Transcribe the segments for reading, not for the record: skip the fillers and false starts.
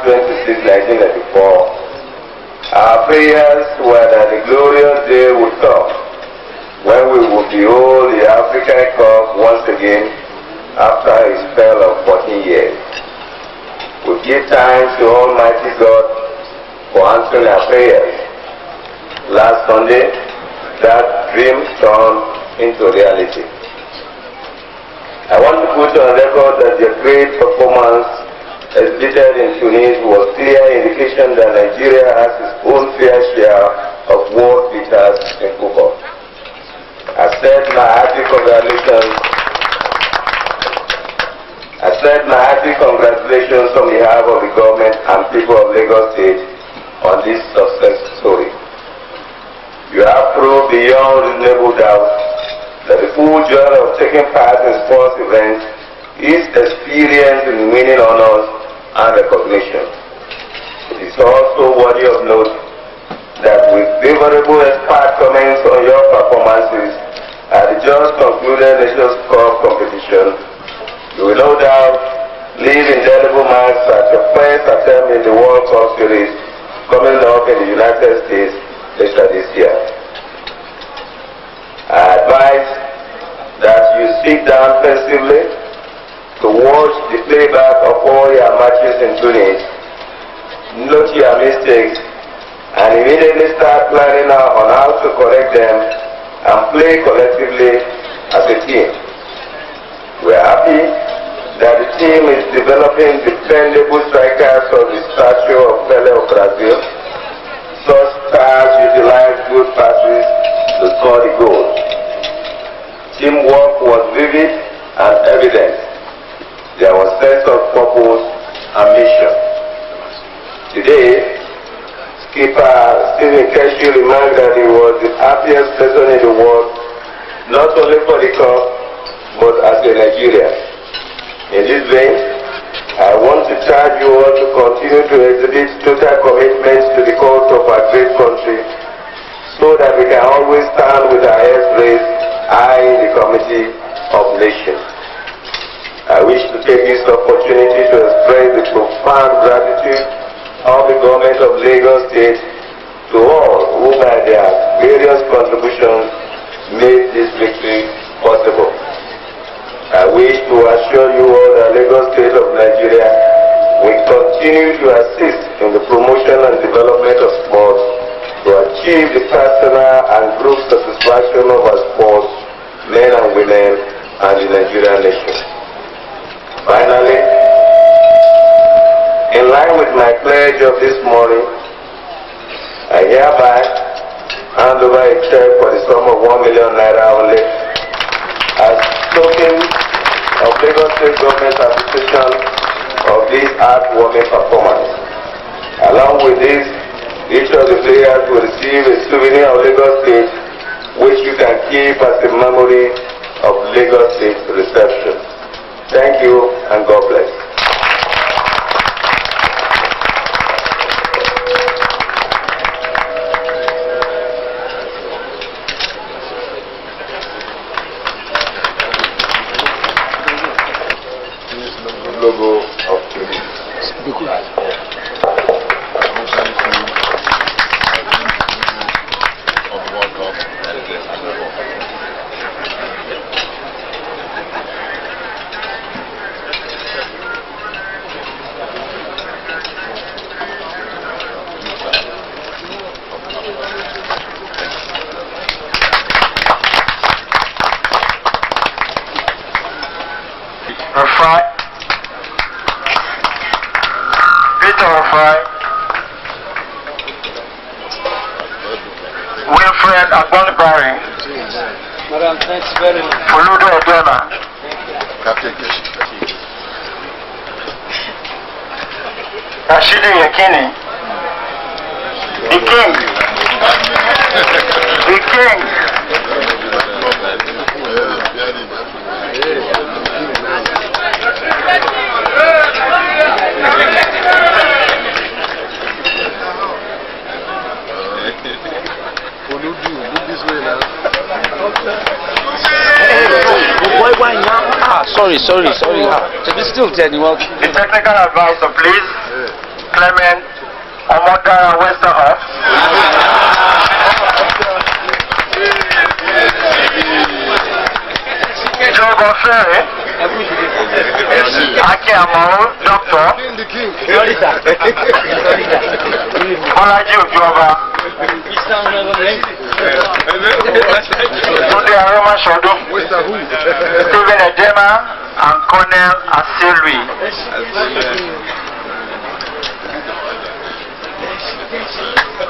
March 26, 1994, our prayers were that the glorious day would come when we would behold the African Cup once again after a spell of 14 years. We give thanks to Almighty God for answering our prayers. Last Sunday, that dream turned into reality. I want to put on record that the great performance exhibited in Tunis was clear indication that Nigeria has its own fair share of world beaters in football. I said my hearty congratulations on behalf of the government and people of Lagos State on this success story. You have proved beyond reasonable doubt that the full joy of taking part in sports events is experienced in winning honors and recognition. It is also worthy of note that with favorable expert comments on your performances at the just concluded Nations Cup competition, you will no doubt leave indelible marks at your first attempt in the World Cup Series coming up in the United States later this year. I advise that you sit down pensively to watch the playback of all your matches in Tunis, note your mistakes, and immediately start planning on how to correct them and play collectively as a team. We are happy that the team is developing dependable strikers of the stature of Pelé of Brazil. Such stars utilize good passes to score the goal. Teamwork was vivid and evident. There was sense of purpose and mission. Today, skipper Stephen Ketu remarked that he was the happiest person in the world, not only for the cup, but as a Nigerian. In this vein, I want to charge you all to continue to exhibit total commitment to the cause of our great country, so that we can always stand with our heads raised high in the community of nations. I wish to take this opportunity to express the profound gratitude of the government of Lagos State to all who by their various contributions made this victory possible. I wish to assure you all that Lagos State of Nigeria will continue to assist in the promotion and development of sports to achieve the personal and group satisfaction of our sports, men and women, and the Nigerian nation. Finally, in line with my pledge of this morning, I hereby hand over a check for the sum of 1 million naira only as token of Lagos State Government appreciation of this heartwarming performance. Along with this, each of the players will receive a souvenir of Lagos State, which you can keep as a memory of Lagos State's reception. Thank you and God bless. Logo of Wilfred Agbonibari. Madam, thanks very much. Foludo Odona. Captain Rashidi Yakini. The King. The King. Sorry. It's still 10. The technical advisor, please. Clement Omodara Westerhoff. Joe Gofere. Aki Amaro, Doctor. Olaji Ojoba. Tunde Aroma Shodo. Stephen Edema and Colonel Aselui.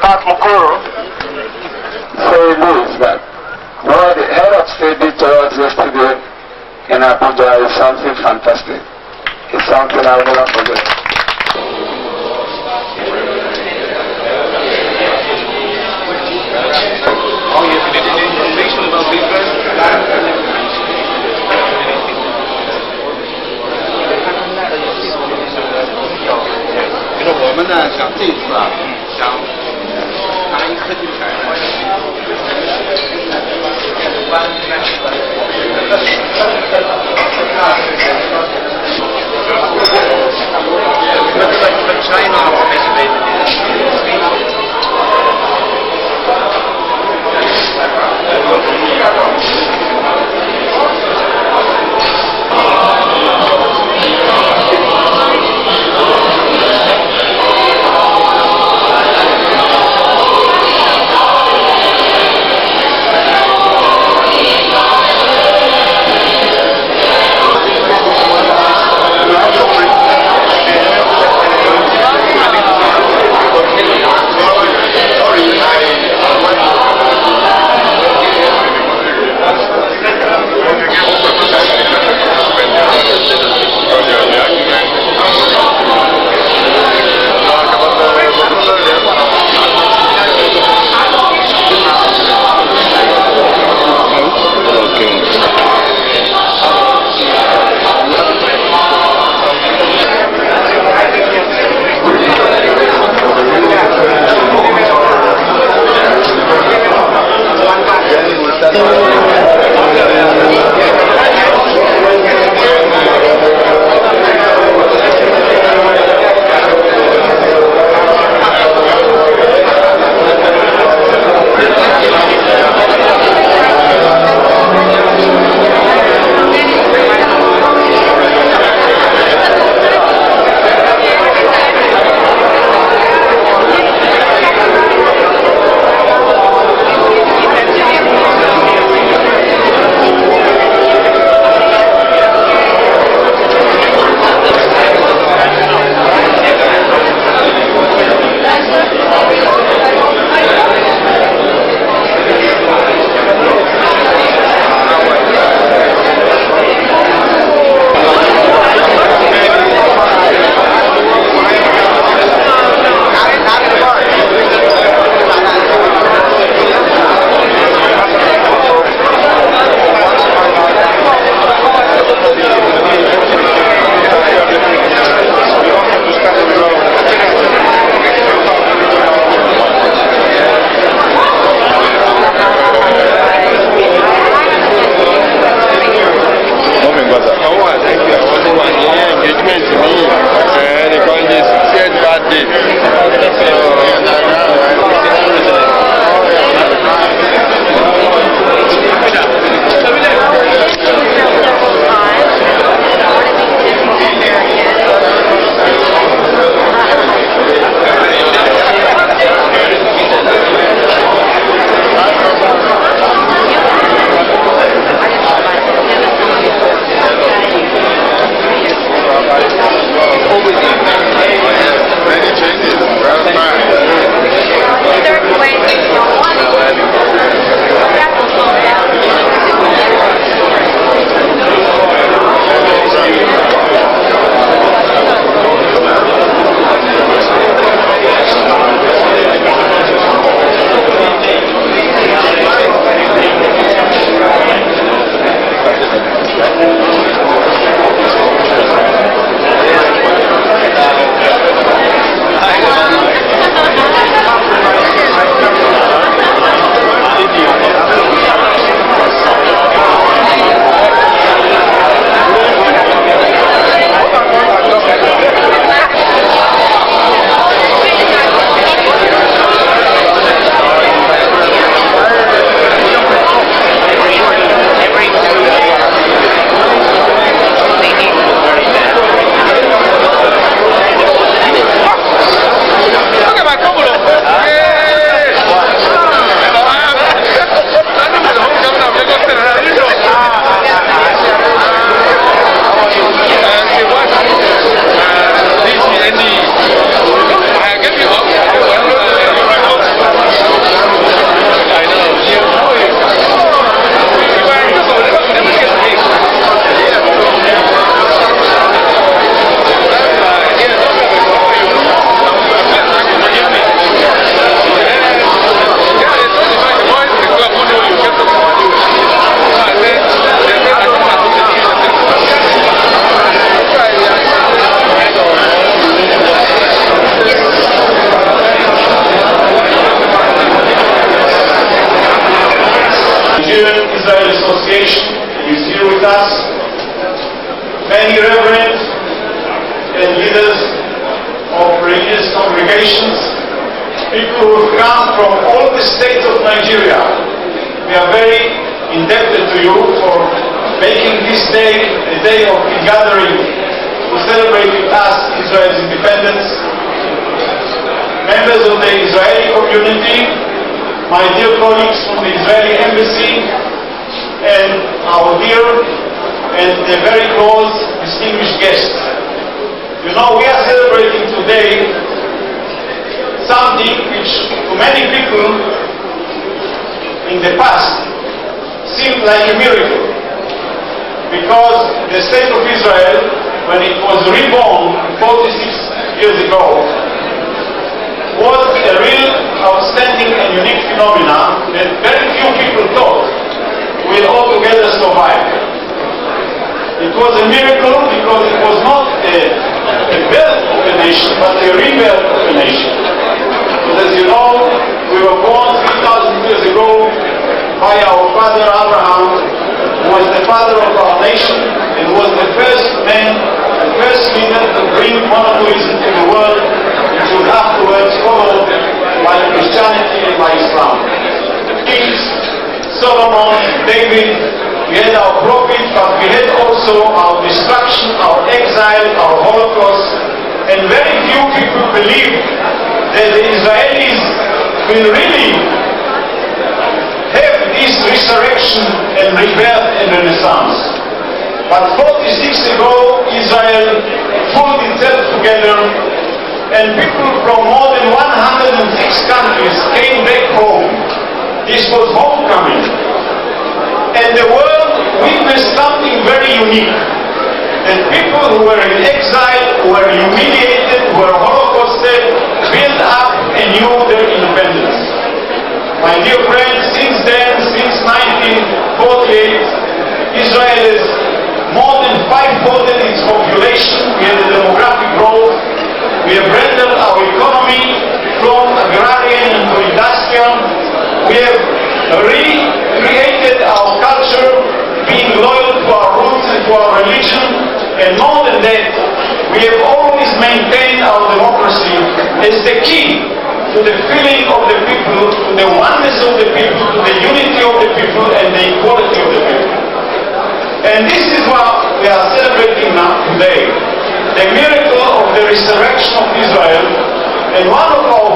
Pat Mukuru. Say this, that what the head of state did to us yesterday in Abuja is something fantastic. It's something I will never forget. many reverends and leaders of religious congregations, people who have come from all the states of Nigeria. We are very indebted to you for making this day a day of gathering to celebrate with us Israel's independence. Members of the Israeli community, my dear colleagues from the Israeli embassy, and our dear and very close distinguished guests. You know, we are celebrating today something which to many people in the past seemed like a miracle, because the state of Israel, when it was reborn 46 years ago, was a real outstanding and unique phenomena that very few people thought will altogether survive. It was a miracle because it was not a birth of a nation, but a rebirth of a nation. Because as you know, we were born 3,000 years ago by our father Abraham, who was the father of our nation and was the first man, the first leader to bring monotheism to the world, which was afterwards followed by Christianity and by Islam. Kings, Solomon, David, we had our prophets, but we had also our destruction, our exile, our Holocaust, and very few people believe that the Israelis will really have this resurrection and rebirth and renaissance. But 46 ago, Israel pulled itself together, and people from more than 106 countries came back home. This was homecoming. And the world witnessed something very unique. That people who were in exile, who were humiliated, who were holocausted, built up anew their independence. My dear friends, since then, since 1948, Israel has more than five-folded its population. We had a demographic growth. We have rendered our economy from agrarian into industrial. We have recreated our culture, being loyal to our roots and to our religion, and more than that, we have always maintained our democracy as the key to the feeling of the people, to the oneness of the people, to the unity of the people, and the equality of the people. And this is what we are celebrating now today, the miracle of the resurrection of Israel. And one of our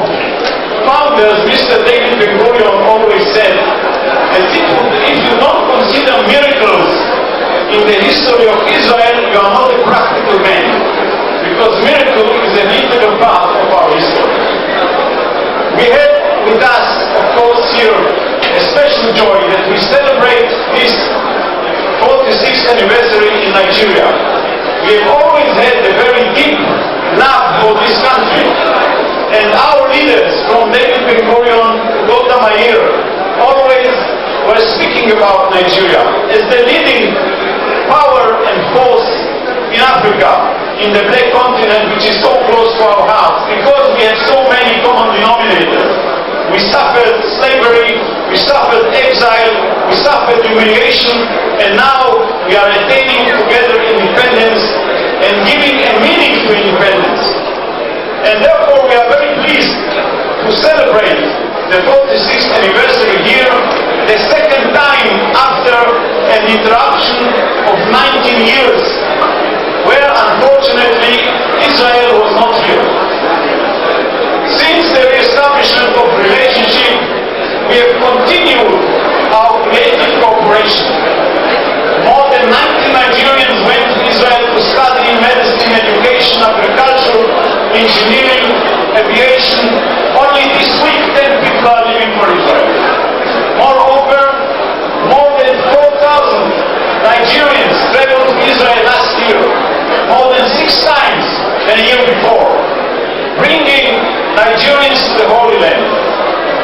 founders, Mr. David Ben-Gurion, always said that if you don't consider miracles in the history of Israel, you are not a practical man, because miracle is an integral part of our history. We have with us, of course, here a special joy that we celebrate this 46th anniversary in Nigeria. We have always had a very deep love for this country, and our leaders, from David Ben-Gurion to Golda Meir, always were speaking about Nigeria as the leading power and force in Africa, in the Black Continent, which is so close to our hearts, because we have so many common denominators. We suffered slavery, we suffered exile, we suffered humiliation, and now we are attaining together independence and giving a meaning to independence. And therefore we are very pleased to celebrate the 46th anniversary here, the second time after an interruption of 19 years, where unfortunately Israel was not here. Since the establishment of relationship, we have continued our creative cooperation. More than 90 Nigerians went to Israel to study medicine, education, agriculture, engineering, aviation. Only this week 10 people are leaving for Israel. Moreover, more than 4,000 Nigerians traveled to Israel last year, more than 6 times than a year before, bringing Nigerians to the Holy Land.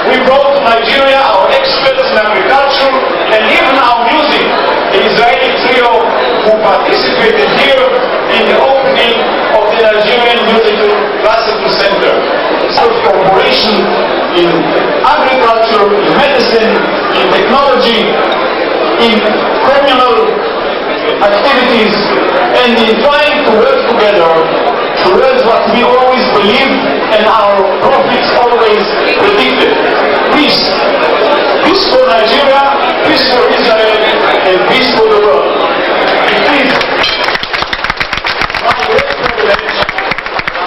We brought to Nigeria our experts in agriculture and even our music, the Israeli trio who participated here in the opening of the Nigerian Musical Classical Center. So cooperation in agriculture, in medicine, in technology, in communal activities, and in trying to work together towards what we always believed and our prophets always predicted: peace. Peace for Nigeria, peace for Israel, and peace for the world. It is my great privilege,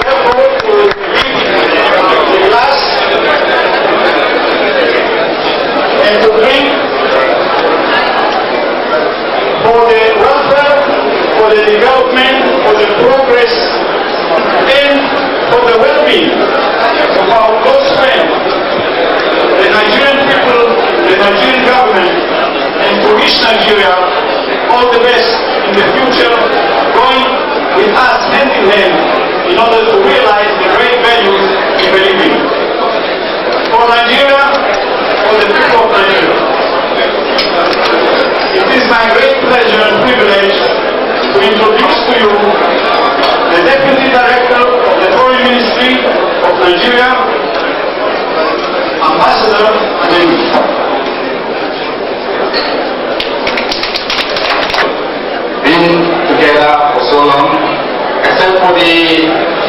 therefore, to lead the class and to drink for the welfare, for the development, for the progress, and for the well-being of our close friend, the Nigerian people, the Nigerian government, and to wish Nigeria all the best in the future, going with us hand in hand in order to realize the great values we believe in. For Nigeria, for the people of Nigeria. It is my great pleasure and privilege to introduce to you the Deputy Director of the Foreign Ministry of Nigeria, Ambassador Ademi. Been together for so long, except for the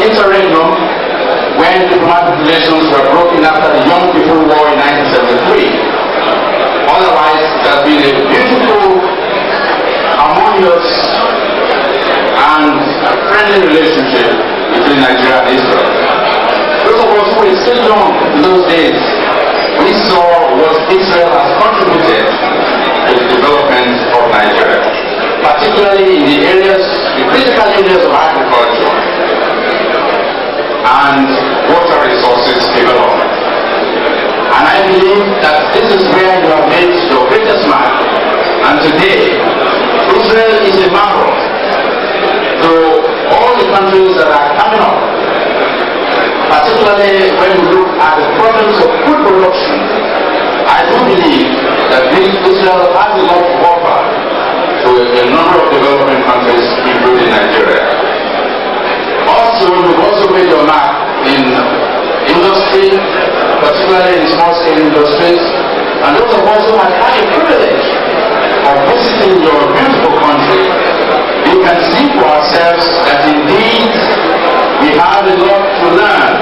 interregnum when diplomatic relations were broken after the Young People War in 1973. Otherwise, it has been a beautiful, harmonious, and friendly relationship between Nigeria and Israel. Those of us who were still young in those days, we saw what Israel has contributed to the development of Nigeria, particularly in the critical areas of agriculture and water resources development. And I believe that this is where you have made your greatest mark. And today, Israel is a marvel to all the countries that are coming up, particularly when we look at the problems of food production. I do believe that Israel has a lot to offer to a number of developing countries, including Nigeria. Also, you've also made your mark in industry, particularly in small-scale industries, and those of us who have had the privilege of visiting your beautiful country, we can see for ourselves that indeed we have a lot to learn.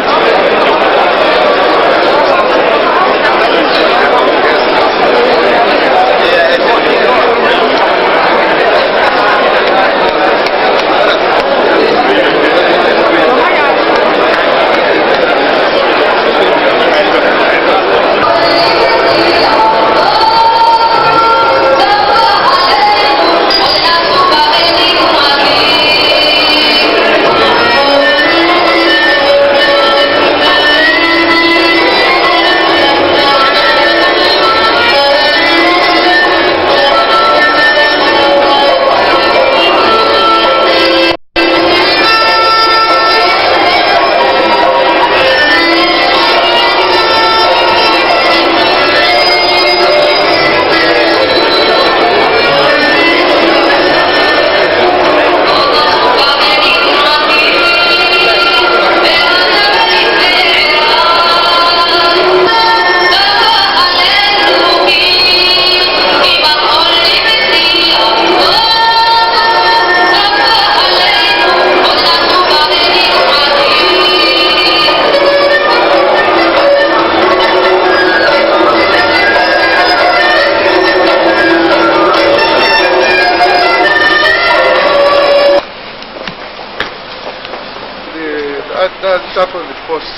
That was the first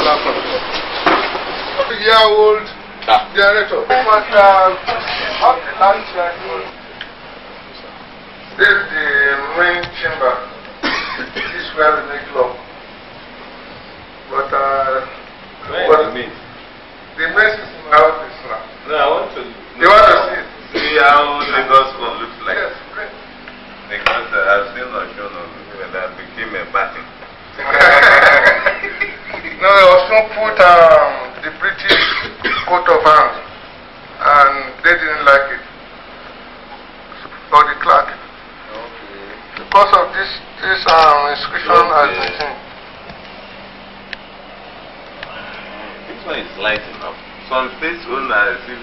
clap of the year-old generator. This was up the last year. This is the main chamber. This is where we make love. But what do you mean? The best is in my office now. No, I want to. You want to see it? See how Lagos one looks like. Yes, great. Because I've seen on show when I became a batting. No, they also put the British coat of arms, and they didn't like it. For the clerk. Okay. Because of this inscription has written. This one is light enough. Some states own receive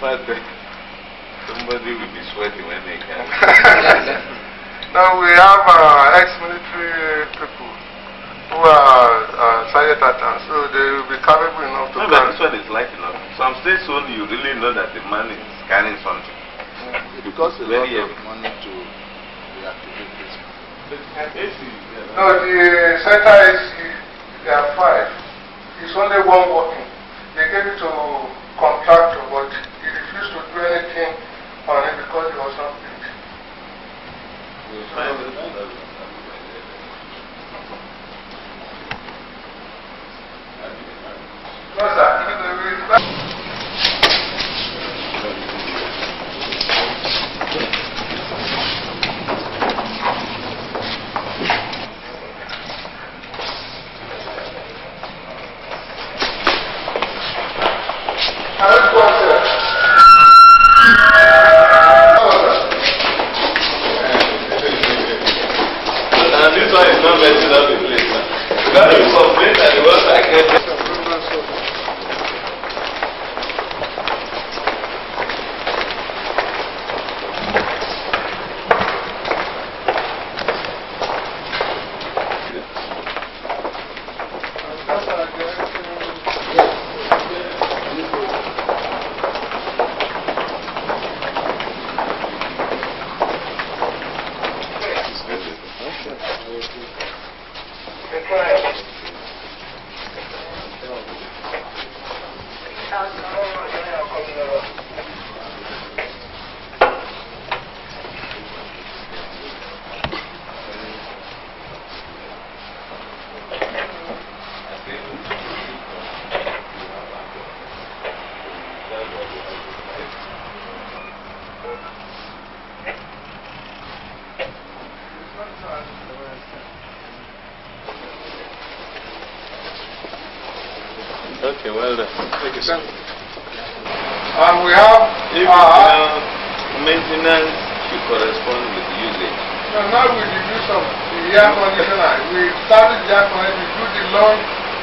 fact, somebody will be sweating when they come. Now we have ex-military people who are sergeant attached, so they will be capable enough to. No, but this one is light enough. Some states only you really know that the man is carrying something. It costs a lot of money to reactivate this. No, the center AC, there are 5. It's only one working. They gave it to contractor, but he refused to do anything on it because he was not paid. No, sir. This one is not messing up the place now. You got to complain that the ones I get. Okay, well done. Thank you, sir. And we have maintenance should correspond with usage. now with the use of the air conditioner, we started the air conditioner, we do the lawn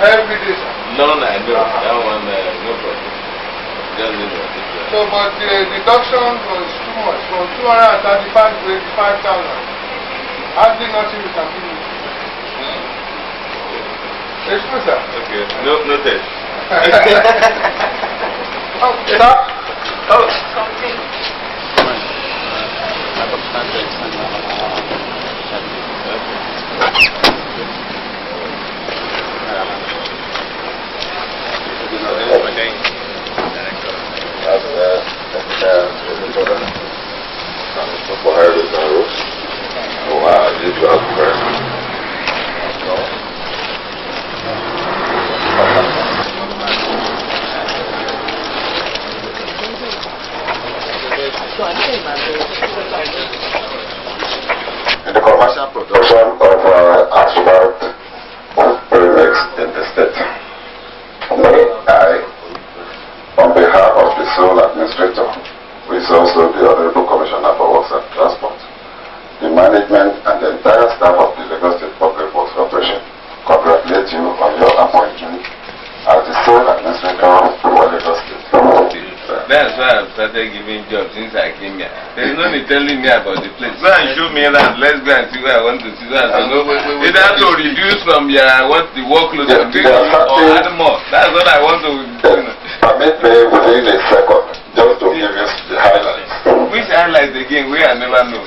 every day, sir. None, I know. That one, no problem. Just leave it. So, but the deduction was too much, from 235 to 85,000. Hardly nothing we can do. It's true, sir. Okay, noted. Oh, sir. Oh, In the commercial production of asphalt projects in the state, I, on behalf of the sole administrator, who is also the Honorable Commissioner for Works and Transport, the management and the entire staff of the Lagos State Public Works Corporation, congratulate you on your appointment as the sole administrator for Lagos State. That's why I've started giving jobs since I came here. There's no need telling me about the place. Go and show me around. Let's go and see where I want to see. Either to reduce from your the workload I'm giving you or add more. That's what I want to do. Permit me within a second just to give you the highlights. Which highlights again? We I never know.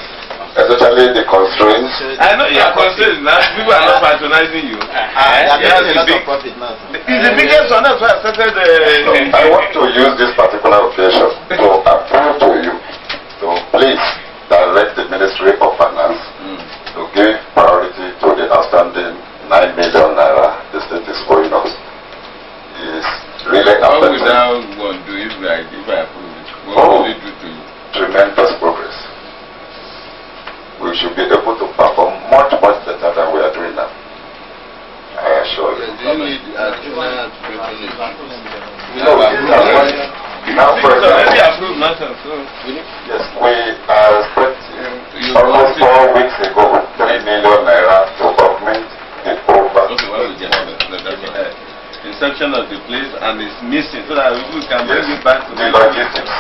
Especially the constraints. I know you are constrained. People are not patronizing you. It's the biggest one. That's why I started. I want to use this particular occasion to appeal to you to please direct the Ministry of Finance to give priority to the outstanding 9 million naira the state is owing us. It's really What would that one do if I approve it? What will it do to you? Tremendous progress. We should be able to perform much better than we are doing now. I assure you. Do you need additional patronage? No, now for Maybe example, approve nothing. So yes, we are expecting almost 4 weeks ago 3 million naira to augment the over. okay, well, we get the inception of the place and it's missing so that we can bring it back to the logistics.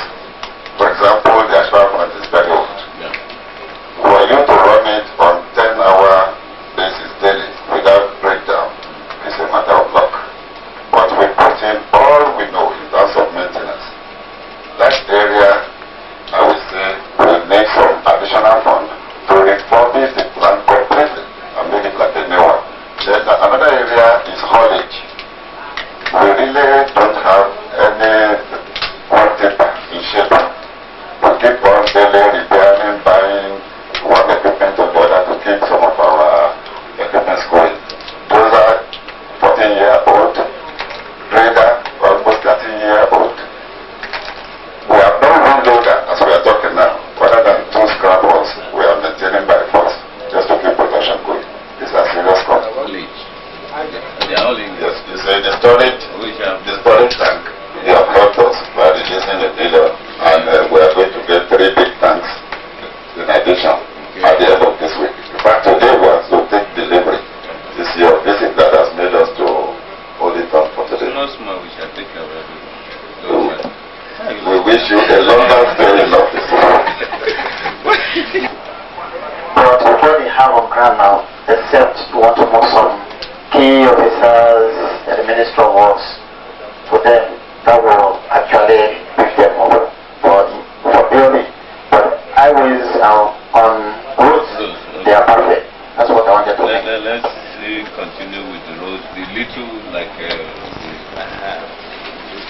wish you a longer stay in office. But what we have on ground now, except we want to move some key officers and the Minister of Works for them, that will actually pick them up for building. But highways on roads, they are perfect. That's what I wanted to make. Let's continue with the roads. The little, like,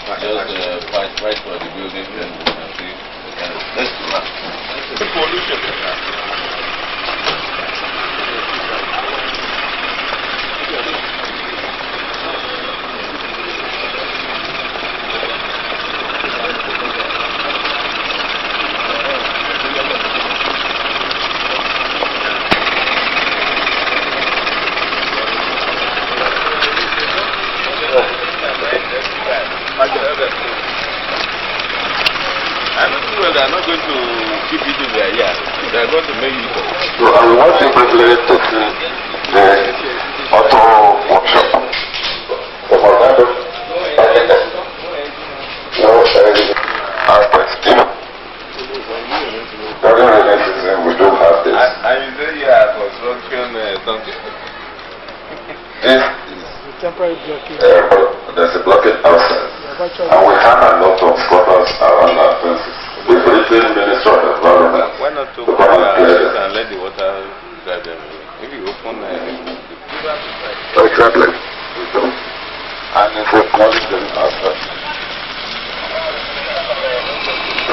just fight for the building and see. Let's do that. The pollution. I don't think they are not going to keep it in their yard. They are going to make it. So I want you privilege to see the auto workshop. Some of them aspects. During rainy season, we don't have this. And you say you are construction something. This is temporary blockade. There's a blockade outside. And we have a lot of squatters around our fences. We've written Minister of Environment. Why not to come and clear them. and let the water guide them? If you open Exactly. And it's acknowledged them as such.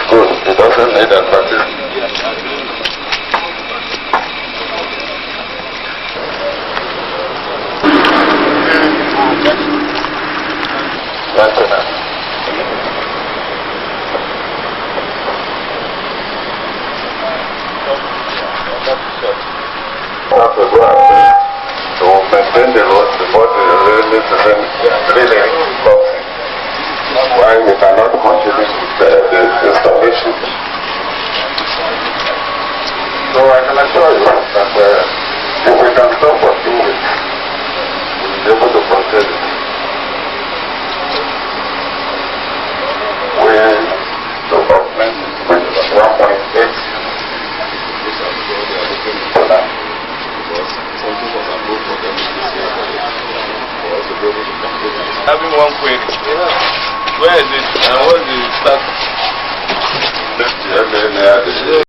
Good. It doesn't need a practice. To maintain the road before the railway system really comes in. Why we cannot continue with the installation. So I can assure you that if we can stop for 2 weeks, we'll be able to proceed. When the government with 1.8 for that. having one query. Where is it? And what is the status?